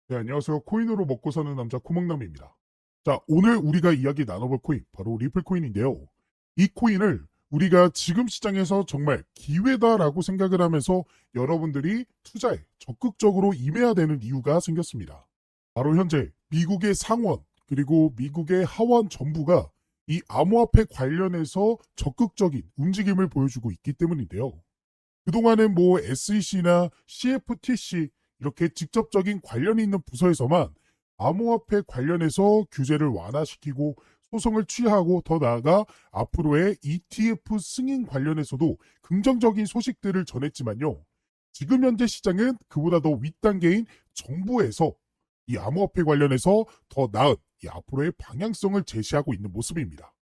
네, 안녕하세요. 코인으로 먹고 사는 남자 코먹남입니다. 자, 오늘 우리가 이야기 나눠볼 코인, 바로 리플 코인인데요. 이 코인을 우리가 지금 시장에서 정말 기회다라고 생각을 하면서 여러분들이 투자에 적극적으로 임해야 되는 이유가 생겼습니다. 바로 현재 미국의 상원, 그리고 미국의 하원 정부가 이 암호화폐 관련해서 적극적인 움직임을 보여주고 있기 때문인데요. 그동안은 뭐 SEC나 CFTC 이렇게 직접적인 관련이 있는 부서에서만 암호화폐 관련해서 규제를 완화시키고 소송을 취하고 더 나아가 앞으로의 ETF 승인 관련해서도 긍정적인 소식들을 전했지만요. 지금 현재 시장은 그보다 더 윗단계인 정부에서 이 암호화폐 관련해서 더 나은 이 앞으로의 방향성을 제시하고 있는 모습입니다.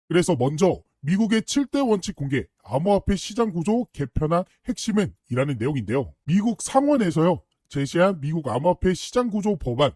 그래서 먼저 미국의 7대 원칙 공개, 암호화폐 시장 구조 개편안 핵심은 이라는 내용인데요. 미국 상원에서요, 제시한 미국 암호화폐 시장 구조 법안,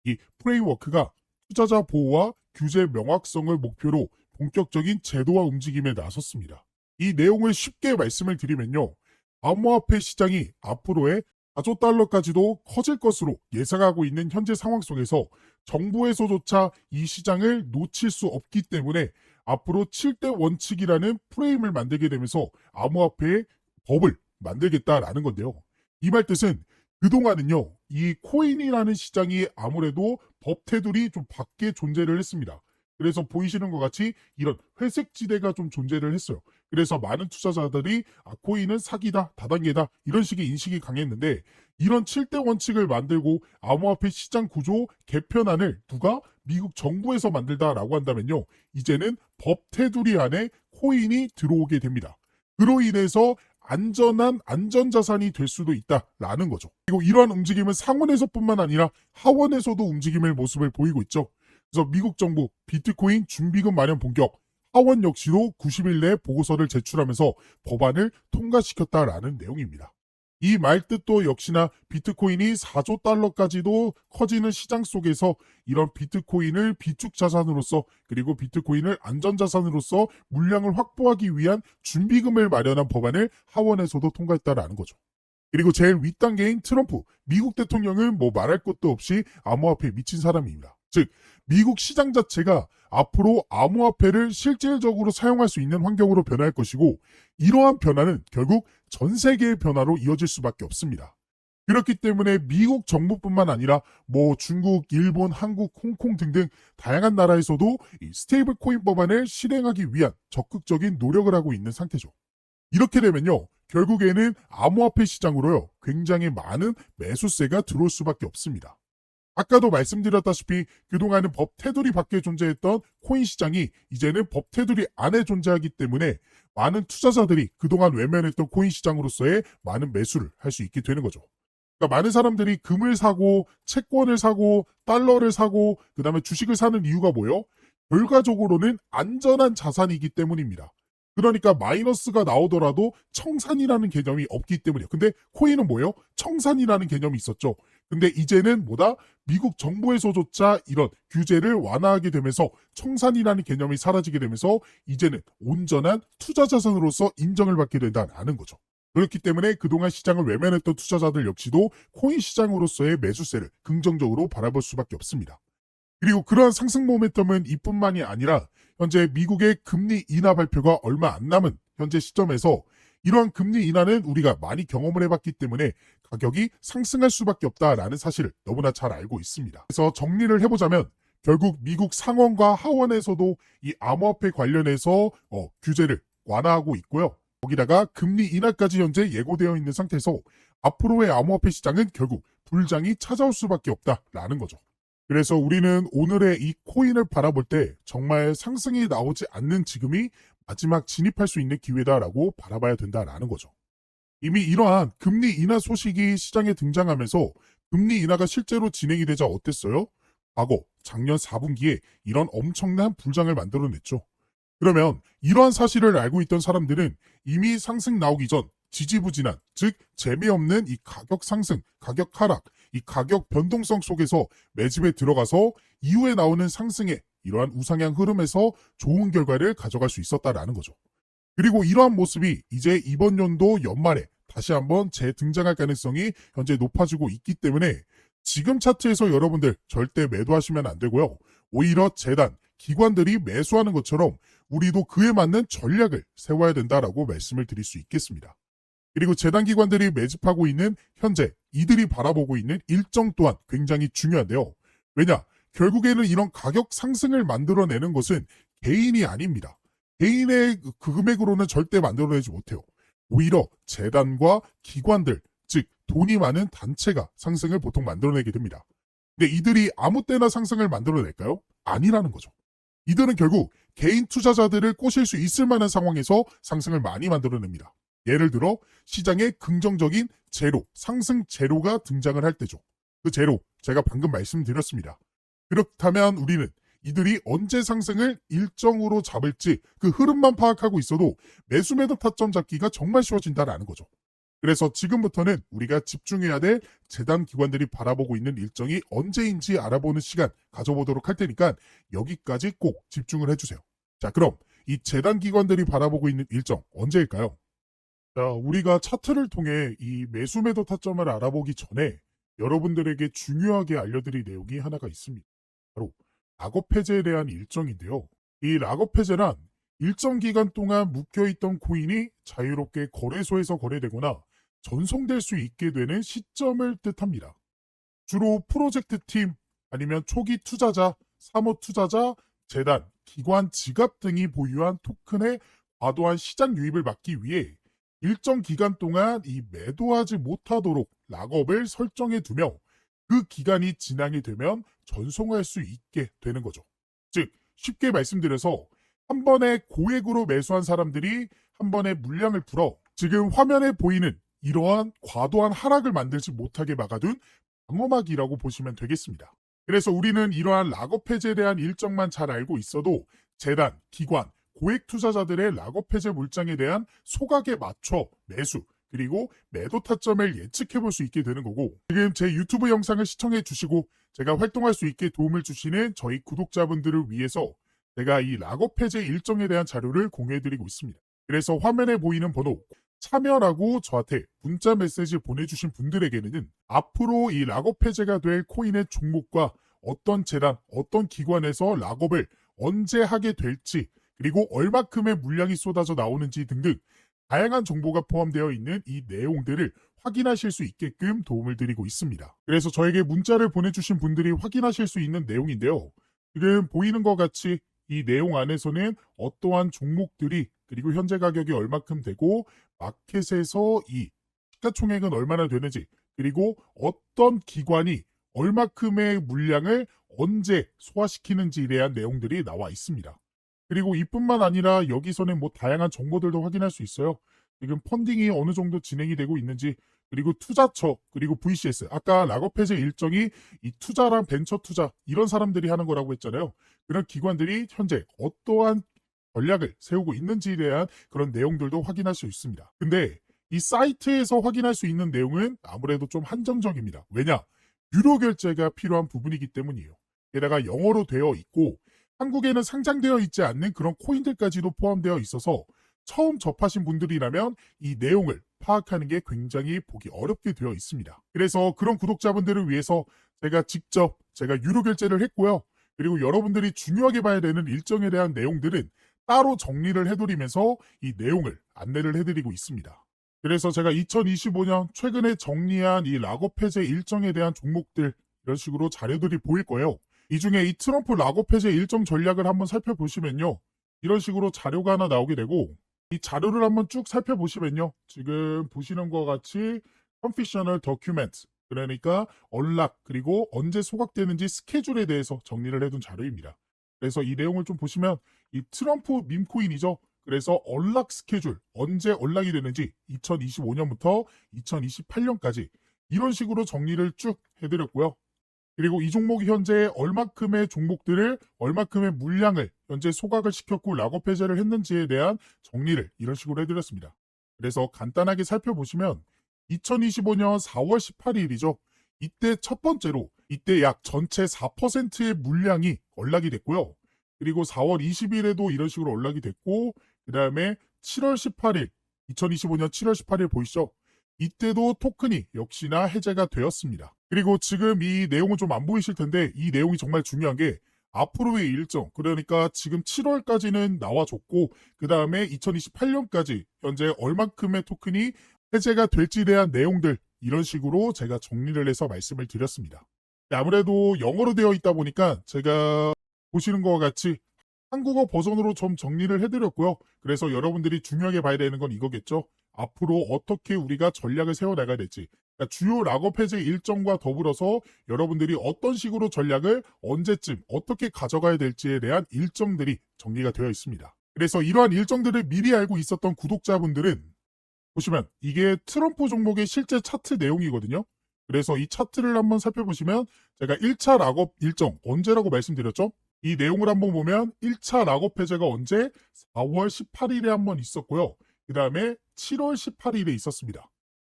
이 프레임워크가 투자자 보호와 규제 명확성을 목표로 본격적인 제도화 움직임에 나섰습니다. 이 내용을 쉽게 말씀을 드리면요. 암호화폐 시장이 앞으로의 4조 달러까지도 커질 것으로 예상하고 있는 현재 상황 속에서 정부에서조차 이 시장을 놓칠 수 없기 때문에 앞으로 7대 원칙이라는 프레임을 만들게 되면서 암호화폐의 법을 만들겠다라는 건데요. 이 말 뜻은 그동안은요, 이 코인이라는 시장이 아무래도 법 테두리 좀 밖에 존재를 했습니다. 그래서 보이시는 것 같이 이런 회색 지대가 좀 존재를 했어요. 그래서 많은 투자자들이 코인은 사기다, 다단계다 이런 식의 인식이 강했는데 이런 7대 원칙을 만들고 암호화폐 시장 구조 개편안을 누가 미국 정부에서 만들다라고 한다면요. 이제는 법 테두리 안에 코인이 들어오게 됩니다. 그로 인해서 안전한 안전자산이 될 수도 있다라는 거죠. 그리고 이러한 움직임은 상원에서뿐만 아니라 하원에서도 움직임의 모습을 보이고 있죠. 그래서 미국 정부 비트코인 준비금 마련 본격, 하원 역시도 90일 내에 보고서를 제출하면서 법안을 통과시켰다라는 내용입니다. 이 말뜻도 역시나 비트코인이 4조 달러까지도 커지는 시장 속에서 이런 비트코인을 비축 자산으로서 그리고 비트코인을 안전자산으로서 물량을 확보하기 위한 준비금을 마련한 법안을 하원에서도 통과했다라는 거죠. 그리고 제일 윗단계인 트럼프, 미국 대통령은 뭐 말할 것도 없이 암호화폐에 미친 사람입니다. 즉, 미국 시장 자체가 앞으로 암호화폐를 실질적으로 사용할 수 있는 환경으로 변할 것이고, 이러한 변화는 결국 전 세계의 변화로 이어질 수밖에 없습니다. 그렇기 때문에 미국 정부뿐만 아니라 뭐 중국, 일본, 한국, 홍콩 등등 다양한 나라에서도 이 스테이블 코인 법안을 실행하기 위한 적극적인 노력을 하고 있는 상태죠. 이렇게 되면요. 결국에는 암호화폐 시장으로요. 굉장히 많은 매수세가 들어올 수밖에 없습니다. 아까도 말씀드렸다시피 그동안은 법 테두리 밖에 존재했던 코인 시장이 이제는 법 테두리 안에 존재하기 때문에 많은 투자자들이 그동안 외면했던 코인 시장으로서의 많은 매수를 할 수 있게 되는 거죠. 그러니까 많은 사람들이 금을 사고 채권을 사고 달러를 사고 그다음에 주식을 사는 이유가 뭐예요? 결과적으로는 안전한 자산이기 때문입니다. 그러니까 마이너스가 나오더라도 청산이라는 개념이 없기 때문이에요. 근데 코인은 뭐예요? 청산이라는 개념이 있었죠. 근데 이제는 뭐다? 미국 정부에서조차 이런 규제를 완화하게 되면서 청산이라는 개념이 사라지게 되면서 이제는 온전한 투자 자산으로서 인정을 받게 된다는 거죠. 그렇기 때문에 그동안 시장을 외면했던 투자자들 역시도 코인 시장으로서의 매수세를 긍정적으로 바라볼 수밖에 없습니다. 그리고 그러한 상승 모멘텀은 이뿐만이 아니라 현재 미국의 금리 인하 발표가 얼마 안 남은 현재 시점에서 이러한 금리 인하는 우리가 많이 경험을 해봤기 때문에 가격이 상승할 수밖에 없다라는 사실을 너무나 잘 알고 있습니다. 그래서 정리를 해보자면 결국 미국 상원과 하원에서도 이 암호화폐 관련해서 규제를 완화하고 있고요. 거기다가 금리 인하까지 현재 예고되어 있는 상태에서 앞으로의 암호화폐 시장은 결국 불장이 찾아올 수밖에 없다라는 거죠. 그래서 우리는 오늘의 이 코인을 바라볼 때 정말 상승이 나오지 않는 지금이 마지막 진입할 수 있는 기회다라고 바라봐야 된다라는 거죠. 이미 이러한 금리 인하 소식이 시장에 등장하면서 금리 인하가 실제로 진행이 되자 어땠어요? 과거 작년 4분기에 이런 엄청난 불장을 만들어냈죠. 그러면 이러한 사실을 알고 있던 사람들은 이미 상승 나오기 전 지지부진한, 즉 재미없는 이 가격 상승, 가격 하락, 이 가격 변동성 속에서 매집에 들어가서 이후에 나오는 상승의 이러한 우상향 흐름에서 좋은 결과를 가져갈 수 있었다라는 거죠. 그리고 이러한 모습이 이제 이번 연도 연말에 다시 한번 재등장할 가능성이 현재 높아지고 있기 때문에 지금 차트에서 여러분들 절대 매도하시면 안 되고요. 오히려 재단, 기관들이 매수하는 것처럼 우리도 그에 맞는 전략을 세워야 된다라고 말씀을 드릴 수 있겠습니다. 그리고 재단 기관들이 매집하고 있는 현재 이들이 바라보고 있는 일정 또한 굉장히 중요한데요. 왜냐? 결국에는 이런 가격 상승을 만들어내는 것은 개인이 아닙니다. 개인의 그 금액으로는 절대 만들어내지 못해요. 오히려 재단과 기관들, 즉 돈이 많은 단체가 상승을 보통 만들어내게 됩니다. 근데 이들이 아무 때나 상승을 만들어낼까요? 아니라는 거죠. 이들은 결국 개인 투자자들을 꼬실 수 있을 만한 상황에서 상승을 많이 만들어냅니다. 예를 들어 시장에 긍정적인 제로, 상승 제로가 등장을 할 때죠. 그 제로, 제가 방금 말씀드렸습니다. 그렇다면 우리는 이들이 언제 상승을 일정으로 잡을지 그 흐름만 파악하고 있어도 매수 매도 타점 잡기가 정말 쉬워진다라는 거죠. 그래서 지금부터는 우리가 집중해야 될 재단 기관들이 바라보고 있는 일정이 언제인지 알아보는 시간 가져보도록 할 테니까 여기까지 꼭 집중을 해주세요. 자, 그럼 이 재단 기관들이 바라보고 있는 일정 언제일까요? 자, 우리가 차트를 통해 이 매수 매도 타점을 알아보기 전에 여러분들에게 중요하게 알려드릴 내용이 하나가 있습니다. 바로 락업 해제에 대한 일정인데요. 이 락업 해제란 일정 기간 동안 묶여있던 코인이 자유롭게 거래소에서 거래되거나 전송될 수 있게 되는 시점을 뜻합니다. 주로 프로젝트 팀 아니면 초기 투자자, 사모 투자자, 재단, 기관 지갑 등이 보유한 토큰의 과도한 시장 유입을 막기 위해 일정 기간 동안 이 매도하지 못하도록 락업을 설정해 두며 그 기간이 지나게 되면 전송할 수 있게 되는 거죠. 즉 쉽게 말씀드려서 한 번에 고액으로 매수한 사람들이 한 번에 물량을 풀어 지금 화면에 보이는 이러한 과도한 하락을 만들지 못하게 막아둔 방어막이라고 보시면 되겠습니다. 그래서 우리는 이러한 락업 해제에 대한 일정만 잘 알고 있어도 재단, 기관, 고액 투자자들의 락업 해제 물량에 대한 소각에 맞춰 매수 그리고 매도 타점을 예측해 볼 수 있게 되는 거고 지금 제 유튜브 영상을 시청해 주시고 제가 활동할 수 있게 도움을 주시는 저희 구독자분들을 위해서 제가 이 락업 해제 일정에 대한 자료를 공유해 드리고 있습니다. 그래서 화면에 보이는 번호 참여라고 저한테 문자 메시지 보내주신 분들에게는 앞으로 이 락업 해제가 될 코인의 종목과 어떤 재단, 어떤 기관에서 락업을 언제 하게 될지 그리고 얼마큼의 물량이 쏟아져 나오는지 등등 다양한 정보가 포함되어 있는 이 내용들을 확인하실 수 있게끔 도움을 드리고 있습니다. 그래서 저에게 문자를 보내주신 분들이 확인하실 수 있는 내용인데요. 지금 보이는 것 같이 이 내용 안에서는 어떠한 종목들이 그리고 현재 가격이 얼마큼 되고 마켓에서 이 시가총액은 얼마나 되는지 그리고 어떤 기관이 얼마큼의 물량을 언제 소화시키는지에 대한 내용들이 나와 있습니다. 그리고 이뿐만 아니라 여기서는 뭐 다양한 정보들도 확인할 수 있어요. 지금 펀딩이 어느 정도 진행이 되고 있는지 그리고 투자처 그리고 VCS 아까 락업 해제 일정이 이 투자랑 벤처 투자 이런 사람들이 하는 거라고 했잖아요. 그런 기관들이 현재 어떠한 전략을 세우고 있는지에 대한 그런 내용들도 확인할 수 있습니다. 근데 이 사이트에서 확인할 수 있는 내용은 아무래도 좀 한정적입니다. 왜냐? 유료 결제가 필요한 부분이기 때문이에요. 게다가 영어로 되어 있고 한국에는 상장되어 있지 않는 그런 코인들까지도 포함되어 있어서 처음 접하신 분들이라면 이 내용을 파악하는 게 굉장히 보기 어렵게 되어 있습니다. 그래서 그런 구독자분들을 위해서 제가 유료 결제를 했고요. 그리고 여러분들이 중요하게 봐야 되는 일정에 대한 내용들은 따로 정리를 해드리면서 이 내용을 안내를 해드리고 있습니다. 그래서 제가 2025년 최근에 정리한 이 락업 해제 일정에 대한 종목들 이런 식으로 자료들이 보일 거예요. 이 중에 이 트럼프 락업 해제 일정 전략을 한번 살펴보시면요. 이런 식으로 자료가 하나 나오게 되고 이 자료를 한번 쭉 살펴보시면요. 지금 보시는 것 같이 Confidential Document 그러니까 언락 그리고 언제 소각되는지 스케줄에 대해서 정리를 해둔 자료입니다. 그래서 이 내용을 좀 보시면 이 트럼프 밈코인이죠. 그래서 언락 스케줄 언제 언락이 되는지 2025년부터 2028년까지 이런 식으로 정리를 쭉 해드렸고요. 그리고 이 종목이 현재 얼마큼의 종목들을 얼마큼의 물량을 현재 소각을 시켰고 락업 해제를 했는지에 대한 정리를 이런 식으로 해드렸습니다. 그래서 간단하게 살펴보시면 2025년 4월 18일이죠. 이때 첫 번째로 이때 약 전체 4%의 물량이 언락이 됐고요. 그리고 4월 20일에도 이런 식으로 언락이 됐고 그 다음에 7월 18일 2025년 7월 18일 보이시죠? 이때도 토큰이 역시나 해제가 되었습니다. 그리고 지금 이 내용은 좀 안 보이실 텐데 이 내용이 정말 중요한 게 앞으로의 일정, 그러니까 지금 7월까지는 나와줬고 그 다음에 2028년까지 현재 얼만큼의 토큰이 해제가 될지에 대한 내용들, 이런 식으로 제가 정리를 해서 말씀을 드렸습니다. 아무래도 영어로 되어 있다 보니까 제가 보시는 것과 같이 한국어 버전으로 좀 정리를 해드렸고요. 그래서 여러분들이 중요하게 봐야 되는 건 이거겠죠. 앞으로 어떻게 우리가 전략을 세워나가야 될지. 그러니까 주요 락업 해제 일정과 더불어서 여러분들이 어떤 식으로 전략을 언제쯤 어떻게 가져가야 될지에 대한 일정들이 정리가 되어 있습니다. 그래서 이러한 일정들을 미리 알고 있었던 구독자분들은 보시면 이게 트럼프 종목의 실제 차트 내용이거든요. 그래서 이 차트를 한번 살펴보시면 제가 1차 락업 일정 언제라고 말씀드렸죠? 이 내용을 한번 보면 1차 락업 해제가 언제? 4월 18일에 한번 있었고요. 그 다음에 7월 18일에 있었습니다.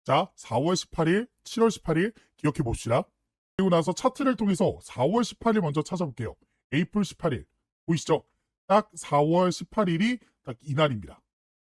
자, 4월 18일, 7월 18일 기억해 봅시다. 그리고 나서 차트를 통해서 4월 18일 먼저 찾아볼게요. 에이플 18일 보이시죠? 딱 4월 18일이 딱 이날입니다.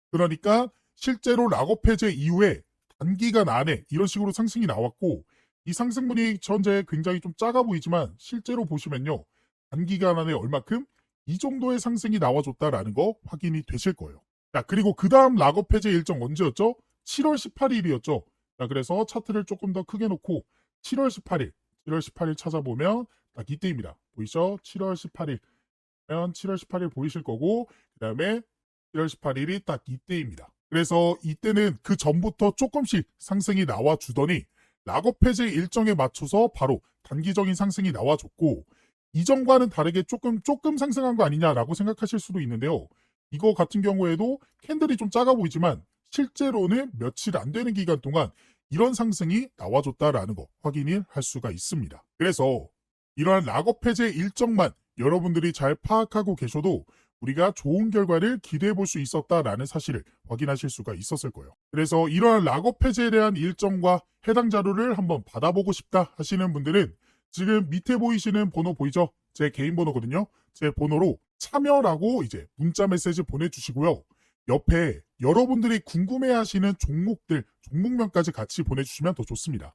그러니까 실제로 락업 해제 이후에 단기간 안에 이런 식으로 상승이 나왔고, 이 상승분이 현재 굉장히 좀 작아 보이지만 실제로 보시면요, 단기간 안에 얼마큼 이 정도의 상승이 나와줬다라는 거 확인이 되실 거예요. 자, 그리고 그 다음 락업 해제 일정 언제였죠? 7월 18일이었죠. 자, 그래서 차트를 조금 더 크게 놓고 7월 18일, 7월 18일 찾아보면 딱 이때입니다. 보이죠? 7월 18일. 7월 18일 보이실 거고, 그 다음에 7월 18일이 딱 이때입니다. 그래서 이때는 그 전부터 조금씩 상승이 나와주더니 락업 해제 일정에 맞춰서 바로 단기적인 상승이 나와줬고, 이전과는 다르게 조금 상승한 거 아니냐라고 생각하실 수도 있는데요. 이거 같은 경우에도 캔들이 좀 작아 보이지만 실제로는 며칠 안 되는 기간 동안 이런 상승이 나와줬다라는 거 확인을 할 수가 있습니다. 그래서 이러한 락업 해제 일정만 여러분들이 잘 파악하고 계셔도 우리가 좋은 결과를 기대해 볼 수 있었다라는 사실을 확인하실 수가 있었을 거예요. 그래서 이러한 락업 해제에 대한 일정과 해당 자료를 한번 받아보고 싶다 하시는 분들은 지금 밑에 보이시는 번호 보이죠? 제 개인 번호거든요. 제 번호로 참여라고 이제 문자 메시지 보내주시고요. 옆에 여러분들이 궁금해하시는 종목들, 종목명까지 같이 보내주시면 더 좋습니다.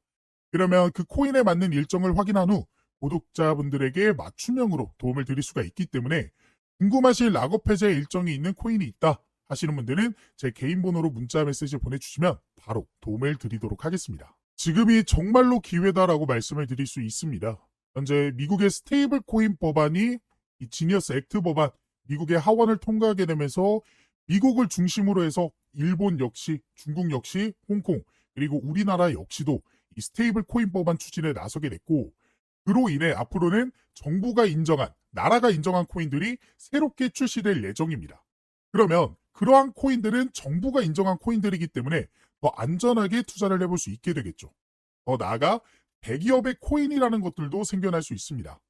그러면 그 코인에 맞는 일정을 확인한 후 구독자분들에게 맞춤형으로 도움을 드릴 수가 있기 때문에 궁금하신 락업 해제 일정이 있는 코인이 있다 하시는 분들은 제 개인 번호로 문자 메시지 보내주시면 바로 도움을 드리도록 하겠습니다. 지금이 정말로 기회다라고 말씀을 드릴 수 있습니다. 현재 미국의 스테이블 코인 법안이 이 지니어스 액트 법안, 미국의 하원을 통과하게 되면서 미국을 중심으로 해서 일본 역시, 중국 역시, 홍콩, 그리고 우리나라 역시도 이 스테이블 코인 법안 추진에 나서게 됐고, 그로 인해 앞으로는 정부가 인정한, 나라가 인정한 코인들이 새롭게 출시될 예정입니다. 그러면 그러한 코인들은 정부가 인정한 코인들이기 때문에 더 안전하게 투자를 해볼 수 있게 되겠죠. 더 나아가 대기업의 코인이라는 것들도 생겨날 수 있습니다.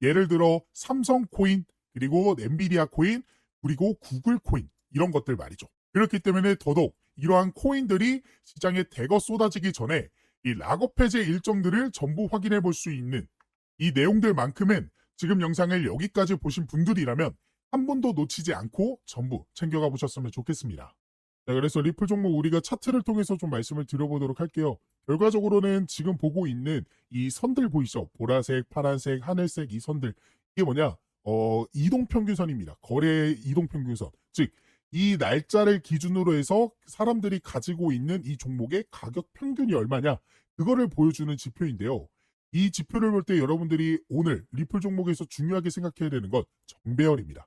예를 들어 삼성 코인, 그리고 엔비디아 코인, 그리고 구글 코인, 이런 것들 말이죠. 그렇기 때문에 더더욱 이러한 코인들이 시장에 대거 쏟아지기 전에 이 락업 해제 일정들을 전부 확인해 볼 수 있는 이 내용들만큼은 지금 영상을 여기까지 보신 분들이라면 한 번도 놓치지 않고 전부 챙겨가 보셨으면 좋겠습니다. 자, 그래서 리플 종목 우리가 차트를 통해서 좀 말씀을 드려보도록 할게요. 결과적으로는 지금 보고 있는 이 선들 보이시죠? 보라색, 파란색, 하늘색 이 선들. 이게 뭐냐? 이동평균선입니다. 거래 이동평균선. 즉, 이 날짜를 기준으로 해서 사람들이 가지고 있는 이 종목의 가격 평균이 얼마냐? 그거를 보여주는 지표인데요. 이 지표를 볼 때 여러분들이 오늘 리플 종목에서 중요하게 생각해야 되는 건 정배열입니다.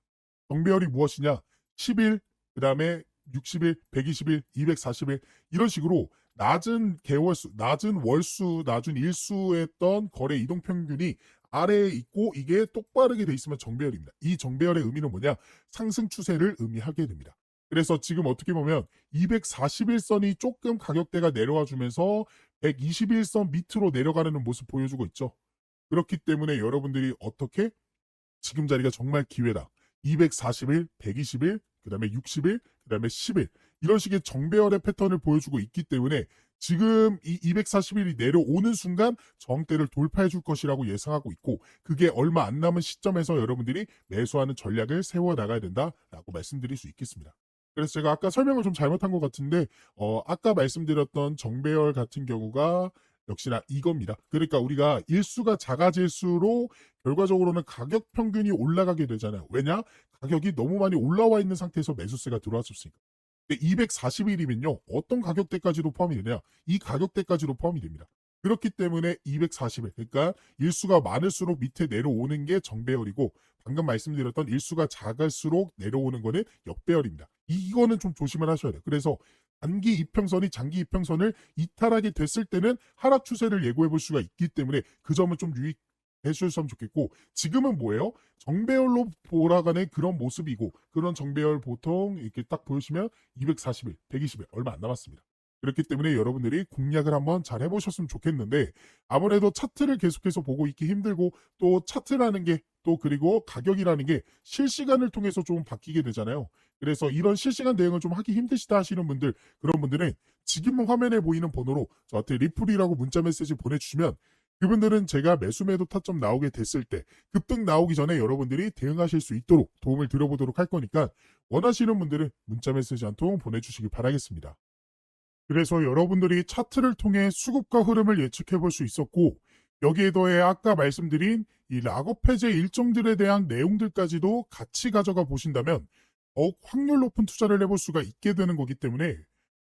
정배열이 무엇이냐? 10일, 그 다음에 60일, 120일, 240일 이런 식으로 낮은 개월수, 낮은 월수, 낮은 일수했던 거래 이동평균이 아래에 있고 이게 똑바르게 돼 있으면 정배열입니다. 이 정배열의 의미는 뭐냐? 상승 추세를 의미하게 됩니다. 그래서 지금 어떻게 보면 241선이 조금 가격대가 내려와 주면서 121선 밑으로 내려가는 모습 보여주고 있죠. 그렇기 때문에 여러분들이 어떻게 지금 자리가 정말 기회다. 240일, 120일, 그 다음에 60일, 그 다음에 10일 이런 식의 정배열의 패턴을 보여주고 있기 때문에 지금 이 240일이 내려오는 순간 저항대를 돌파해 줄 것이라고 예상하고 있고 그게 얼마 안 남은 시점에서 여러분들이 매수하는 전략을 세워나가야 된다라고 말씀드릴 수 있겠습니다. 그래서 제가 아까 설명을 좀 잘못한 것 같은데 아까 말씀드렸던 정배열 같은 경우가 역시나 이겁니다. 그러니까 우리가 일수가 작아질수록 결과적으로는 가격 평균이 올라가게 되잖아요. 왜냐? 가격이 너무 많이 올라와 있는 상태에서 매수세가 들어왔었으니까. 240일이면요. 어떤 가격대까지도 포함이 되냐? 이 가격대까지도 포함이 됩니다. 그렇기 때문에 240일, 그러니까 일수가 많을수록 밑에 내려오는 게 정배열이고, 방금 말씀드렸던 일수가 작을수록 내려오는 거는 역배열입니다. 이거는 좀 조심을 하셔야 돼요. 그래서 단기 이평선이 장기 이평선을 이탈하게 됐을 때는 하락 추세를 예고해 볼 수가 있기 때문에 그 점은 좀 유의해 주셨으면 좋겠고, 지금은 뭐예요? 정배열로 돌아가는 그런 모습이고, 그런 정배열 보통 이렇게 딱 보시면 240일, 120일 얼마 안 남았습니다. 그렇기 때문에 여러분들이 공략을 한번 잘 해보셨으면 좋겠는데, 아무래도 차트를 계속해서 보고 있기 힘들고, 또 차트라는 게 또 그리고 가격이라는 게 실시간을 통해서 좀 바뀌게 되잖아요. 그래서 이런 실시간 대응을 좀 하기 힘드시다 하시는 분들, 그런 분들은 지금 화면에 보이는 번호로 저한테 리플이라고 문자 메시지 보내주시면, 그분들은 제가 매수 매도 타점 나오게 됐을 때 급등 나오기 전에 여러분들이 대응하실 수 있도록 도움을 드려보도록 할 거니까, 원하시는 분들은 문자 메시지 한 통 보내주시기 바라겠습니다. 그래서 여러분들이 차트를 통해 수급과 흐름을 예측해 볼 수 있었고, 여기에 더해 아까 말씀드린 이 락업 해제 일정들에 대한 내용들까지도 같이 가져가 보신다면 더욱 확률 높은 투자를 해볼 수가 있게 되는 거기 때문에,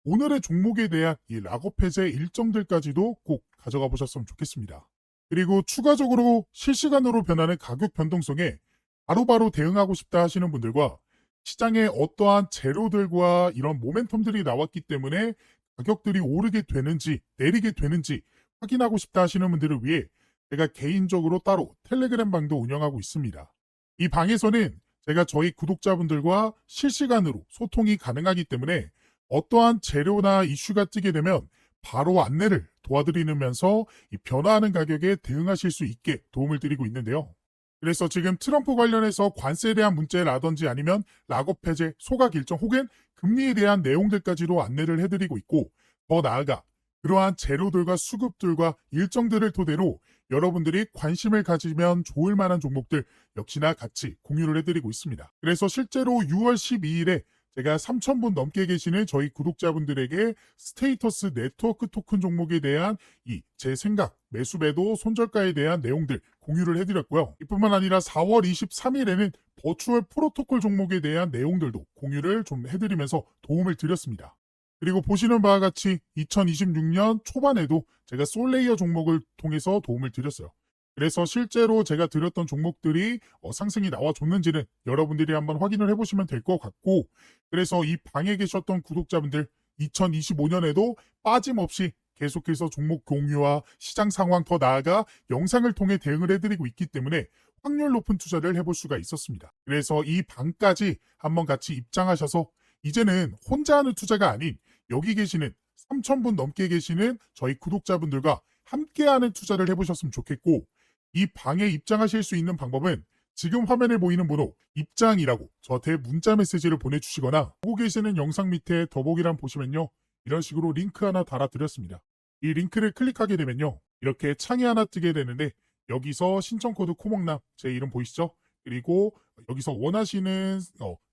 오늘의 종목에 대한 이 락업 해제 일정들까지도 꼭 가져가 보셨으면 좋겠습니다. 그리고 추가적으로 실시간으로 변하는 가격 변동성에 바로바로 대응하고 싶다 하시는 분들과, 시장에 어떠한 재료들과 이런 모멘텀들이 나왔기 때문에 가격들이 오르게 되는지 내리게 되는지 확인하고 싶다 하시는 분들을 위해 제가 개인적으로 따로 텔레그램 방도 운영하고 있습니다. 이 방에서는 제가 저희 구독자분들과 실시간으로 소통이 가능하기 때문에 어떠한 재료나 이슈가 뜨게 되면 바로 안내를 도와드리면서 이 변화하는 가격에 대응하실 수 있게 도움을 드리고 있는데요. 그래서 지금 트럼프 관련해서 관세에 대한 문제라든지 아니면 락업 해제, 소각 일정 혹은 금리에 대한 내용들까지도 안내를 해드리고 있고, 더 나아가 그러한 재료들과 수급들과 일정들을 토대로 여러분들이 관심을 가지면 좋을 만한 종목들 역시나 같이 공유를 해드리고 있습니다. 그래서 실제로 6월 12일에 제가 3,000분 넘게 계시는 저희 구독자분들에게 스테이터스 네트워크 토큰 종목에 대한 이 제 생각, 매수 매도 손절가에 대한 내용들 공유를 해드렸고요. 이뿐만 아니라 4월 23일에는 버추얼 프로토콜 종목에 대한 내용들도 공유를 좀 해드리면서 도움을 드렸습니다. 그리고 보시는 바와 같이 2026년 초반에도 제가 솔레이어 종목을 통해서 도움을 드렸어요. 그래서 실제로 제가 드렸던 종목들이 상승이 나와줬는지는 여러분들이 한번 확인을 해보시면 될 것 같고, 그래서 이 방에 계셨던 구독자분들 2025년에도 빠짐없이 계속해서 종목 공유와 시장 상황, 더 나아가 영상을 통해 대응을 해드리고 있기 때문에 확률 높은 투자를 해볼 수가 있었습니다. 그래서 이 방까지 한번 같이 입장하셔서 이제는 혼자 하는 투자가 아닌 여기 계시는 3,000분 넘게 계시는 저희 구독자분들과 함께하는 투자를 해보셨으면 좋겠고, 이 방에 입장하실 수 있는 방법은 지금 화면에 보이는 번호 입장이라고 저한테 문자 메시지를 보내주시거나, 보고 계시는 영상 밑에 더보기란 보시면요, 이런 식으로 링크 하나 달아드렸습니다. 이 링크를 클릭하게 되면요, 이렇게 창이 하나 뜨게 되는데, 여기서 신청 코드 코목남, 제 이름 보이시죠? 그리고 여기서 원하시는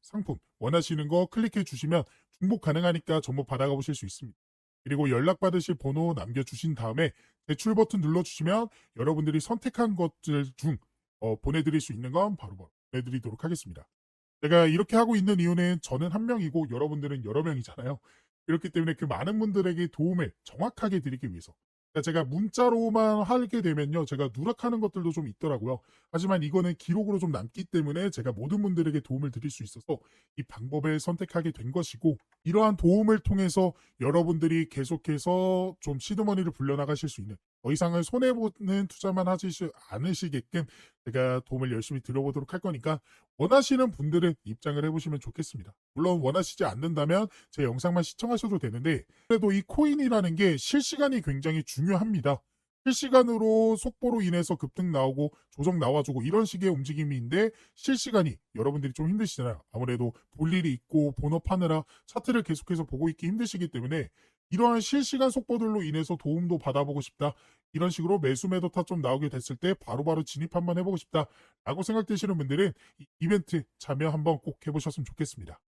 상품, 원하시는 거 클릭해 주시면 중복 가능하니까 전부 받아가 보실 수 있습니다. 그리고 연락받으실 번호 남겨주신 다음에 대출 버튼 눌러주시면 여러분들이 선택한 것들 중 보내드릴 수 있는 건 바로 보내드리도록 하겠습니다. 제가 이렇게 하고 있는 이유는 저는 한 명이고 여러분들은 여러 명이잖아요. 그렇기 때문에 그 많은 분들에게 도움을 정확하게 드리기 위해서. 그러니까 제가 문자로만 하게 되면요, 제가 누락하는 것들도 좀 있더라고요. 하지만 이거는 기록으로 좀 남기 때문에 제가 모든 분들에게 도움을 드릴 수 있어서 이 방법을 선택하게 된 것이고, 이러한 도움을 통해서 여러분들이 계속해서 좀 시드머니를 불려나가실 수 있는, 더 이상은 손해보는 투자만 하지 않으시게끔 제가 도움을 열심히 드려보도록 할 거니까, 원하시는 분들은 입장을 해보시면 좋겠습니다. 물론 원하시지 않는다면 제 영상만 시청하셔도 되는데, 그래도 이 코인이라는 게 실시간이 굉장히 중요합니다. 실시간으로 속보로 인해서 급등 나오고 조정 나와주고 이런 식의 움직임인데, 실시간이 여러분들이 좀 힘드시잖아요. 아무래도 볼 일이 있고 본업하느라 차트를 계속해서 보고 있기 힘드시기 때문에 이러한 실시간 속보들로 인해서 도움도 받아보고 싶다, 이런 식으로 매수 매도 타점 나오게 됐을 때 바로바로 진입 한번 해보고 싶다 라고 생각되시는 분들은 이 이벤트 참여 한번 꼭 해보셨으면 좋겠습니다.